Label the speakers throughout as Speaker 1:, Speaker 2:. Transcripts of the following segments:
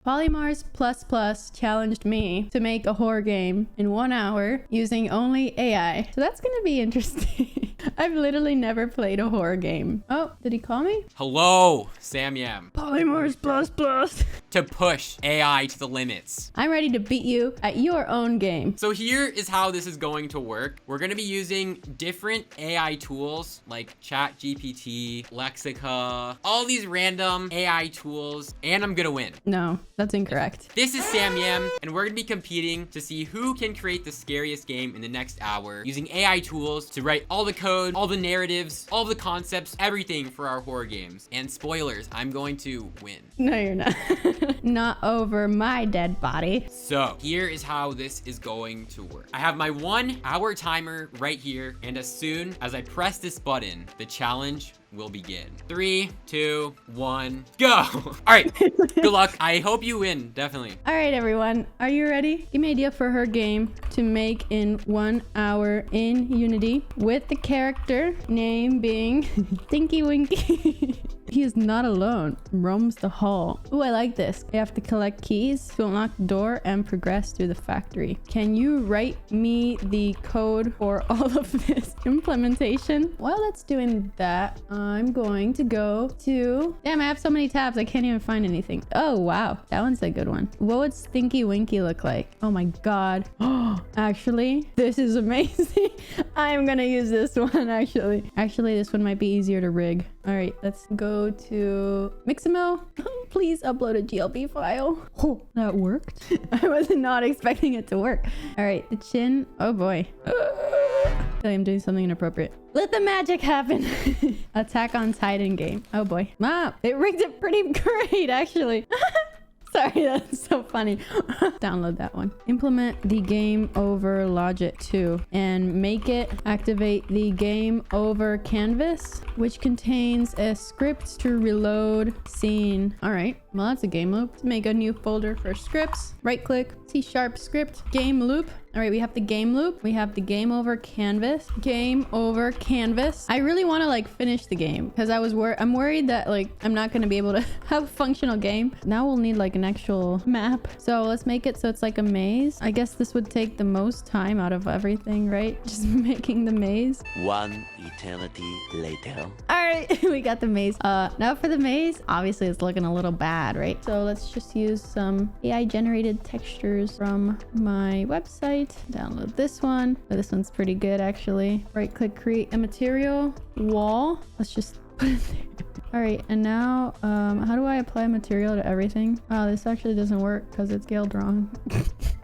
Speaker 1: PolyMars challenged me to make a horror game in 1 hour using only AI. So that's gonna be interesting. I've literally never played a horror game. Oh, did he call me?
Speaker 2: Hello, samyam.
Speaker 1: PolyMars
Speaker 2: To push AI to the limits.
Speaker 1: I'm ready to beat you at your own game.
Speaker 2: So here is how this is going to work. We're gonna be using different AI tools like ChatGPT, Lexica, all these random AI tools, and I'm gonna win.
Speaker 1: No, that's incorrect.
Speaker 2: This is samyam, and we're gonna be competing to see who can create the scariest game in the next hour using AI tools to write all the code, all the narratives, all the concepts, everything for our horror games. And spoilers, I'm going to win.
Speaker 1: No, you're not. Not over my dead body.
Speaker 2: So here is how this is going to work. I have my 1 hour timer right here, and as soon as I press this button, the challenge will begin. 3, 2, 1, go. All right, good luck. I hope you win, definitely.
Speaker 1: All right, everyone, are you ready? Give me an idea for her game to make in 1 hour in Unity with the character name being Stinky Winky. He is not alone, roams the hall. Ooh, I like this. You have to collect keys to unlock the door and progress through the factory. Can you write me the code for all of this implementation? While that's doing that, I'm going to go to... Damn, I have so many tabs, I can't even find anything. Oh, wow. That one's a good one. What would Stinky Winky look like? Oh my God. Actually, this is amazing. I'm gonna use this one, actually. Actually, this one might be easier to rig. All right, let's go to Mixamo. Please upload a GLB file. Oh, that worked. I was not expecting it to work. All right, the chin. Oh boy. I'm doing something inappropriate. Let the magic happen. Attack on Titan game. Oh boy. Ah, it rigged it pretty great, actually. Sorry, that's so funny. Download that one. Implement the game over logic 2 and make it activate the game over canvas, which contains a script to reload scene. All right, well, that's a game loop. Let's make a new folder for scripts. Right click, C# script, game loop. All right, we have the game loop. We have the game over canvas. Game over canvas. I really want to like finish the game because I'm worried that like I'm not going to be able to have a functional game. Now we'll need like an actual map. So let's make it so it's like a maze. I guess this would take the most time out of everything, right? Just making the maze.
Speaker 3: 1 eternity later.
Speaker 1: All right, we got the maze. Now for the maze, obviously it's looking a little bad, right? So let's just use some AI generated textures from my website. Download this one. Oh, this one's pretty good, actually. Right click, create a material wall. Let's just put it there. All right, and now how do I apply material to everything? Oh, this actually doesn't work because it's scaled wrong.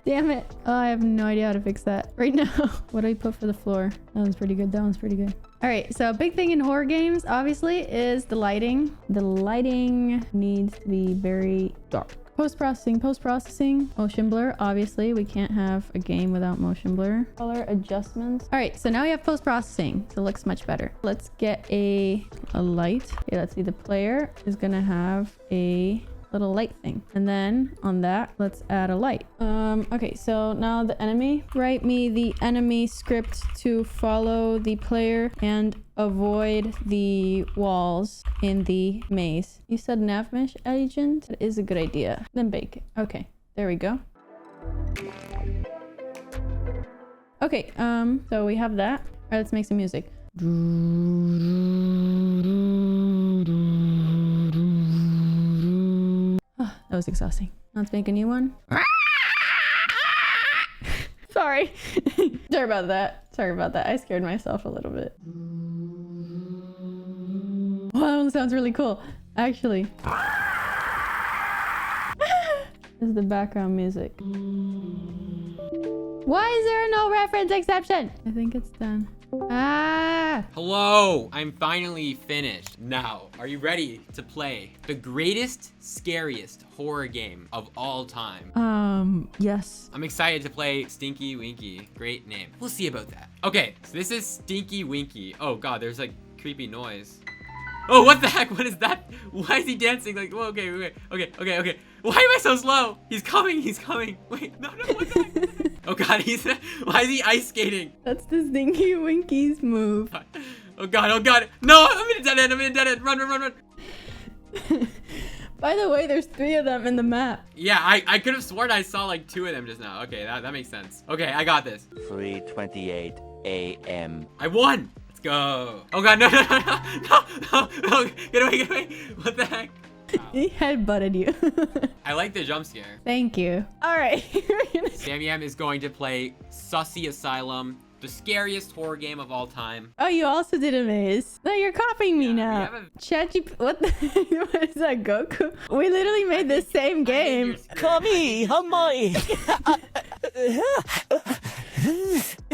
Speaker 1: Damn it. Oh, I have no idea how to fix that right now. What do I put for the floor? That one's pretty good. That one's pretty good. All right, so a big thing in horror games, obviously, is the lighting. The lighting needs to be very dark. Post-processing, motion blur. Obviously, we can't have a game without motion blur. Color adjustments. All right, so now we have post-processing, so it looks much better. Let's get a light. Okay, let's see. The player is gonna have a little light thing, and then on that let's add a light. Okay, so now the enemy. Write me the enemy script to follow the player and avoid the walls in the maze. You said Navmesh agent? That is a good idea. Then bake it. Okay, there we go. Okay, so we have that. All right, let's make some music. That was exhausting. Let's make a new one. Sorry. Sorry about that. I scared myself a little bit. Oh, that one sounds really cool, actually. This is the background music. Why is there no reference exception? I think it's done.
Speaker 2: Hello, I'm finally finished. Now, are you ready to play the greatest, scariest horror game of all time?
Speaker 1: Yes.
Speaker 2: I'm excited to play Stinky Winky. Great name. We'll see about that. Okay, so this is Stinky Winky. Oh God, there's like creepy noise. Oh, what the heck? What is that? Why is he dancing? Like, whoa, okay. Why am I so slow? He's coming. Wait, no, what the heck? Oh God, why is he ice skating?
Speaker 1: That's the Stinky Winky's move.
Speaker 2: Oh God. No, I'm in a dead end. Run.
Speaker 1: By the way, there's 3 of them in the map.
Speaker 2: Yeah, I could have sworn I saw like 2 of them just now. Okay, that makes sense. Okay, I got this.
Speaker 3: 3:28 a.m.
Speaker 2: I won. Let's go. Oh god, no, no. Get away. What the heck?
Speaker 1: He headbutted you.
Speaker 2: I like the jump scare.
Speaker 1: Thank you. All right.
Speaker 2: Samyam is going to play Sussy Asylum, the scariest horror game of all time.
Speaker 1: Oh, you also did a maze. No, you're copying me now. ChatGPT. What the? What is that, Goku? We literally made the same game.
Speaker 4: Kami, hamai.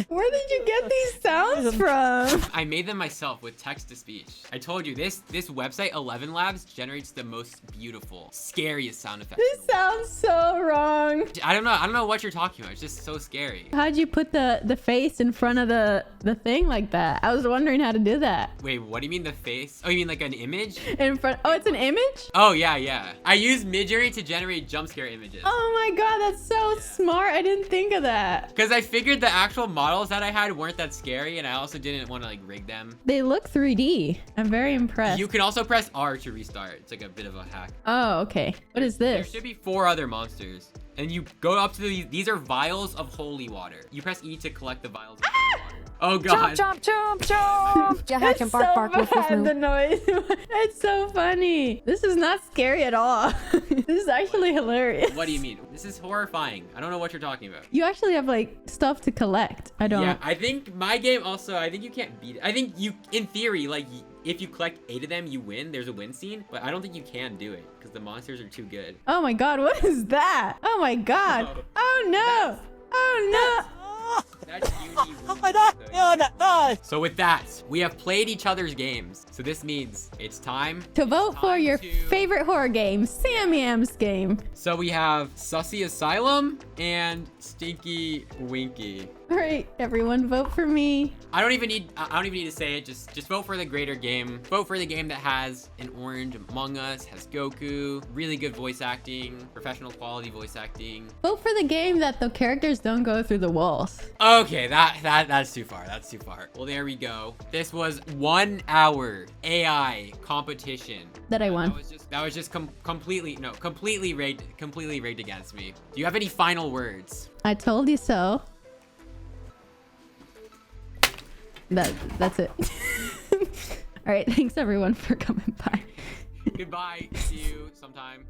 Speaker 1: Where did you get these sounds from?
Speaker 2: I made them myself with text to speech. I told you this website 11 Labs generates the most beautiful, scariest sound effects.
Speaker 1: This sounds so wrong.
Speaker 2: I don't know what you're talking about. It's just so scary.
Speaker 1: How'd you put the face in front of the thing like that? I was wondering how to do that.
Speaker 2: Wait, what do you mean the face? Oh, you mean like an image?
Speaker 1: In front. Oh, it's an image?
Speaker 2: Oh, yeah. I use Midjourney to generate jump scare images.
Speaker 1: Oh my god, that's so smart. I didn't think of that.
Speaker 2: Because I figured the actual models that I had weren't that scary, and I also didn't want to like rig them.
Speaker 1: They look 3D. I'm very impressed.
Speaker 2: You can also press R to restart. It's like a bit of a hack.
Speaker 1: Oh, okay. What is
Speaker 2: There
Speaker 1: this?
Speaker 2: should be 4 other monsters. And you go up to these are vials of holy water. You press E to collect the vials of holy water. Oh god.
Speaker 4: Jump. Yeah, I can bark. Woof, woof,
Speaker 1: The
Speaker 4: moo.
Speaker 1: noise. It's so funny. This is not scary at all. This is actually hilarious.
Speaker 2: What do you mean? This is horrifying. I don't know what you're talking about.
Speaker 1: You actually have like stuff to collect. I don't.
Speaker 2: Yeah, I think my game also, I think you can't beat it. I think you, in theory, like, if you collect 8 of them, you win. There's a win scene, but I don't think you can do it because the monsters are too good.
Speaker 1: Oh my god, what is that? Oh my god.
Speaker 2: Oh.
Speaker 1: Oh no. Oh no.
Speaker 2: That's uni. So with that, we have played each other's games. So this means it's time
Speaker 1: To vote for your favorite horror game, Samyam's game.
Speaker 2: So we have Sussy Asylum and Stinky Winky.
Speaker 1: All right, everyone vote for me.
Speaker 2: I don't even need to say it. Just vote for the greater game. Vote for the game that has an orange Among Us, has Goku, really good voice acting, professional quality voice acting.
Speaker 1: Vote for the game that the characters don't go through the walls.
Speaker 2: Okay, that's too far. That's too far. Well, there we go. This was 1 hour AI competition.
Speaker 1: That I won.
Speaker 2: That was just completely rigged against me. Do you have any final words?
Speaker 1: I told you so. That's it. All right, thanks everyone for coming by.
Speaker 2: Goodbye. See you sometime.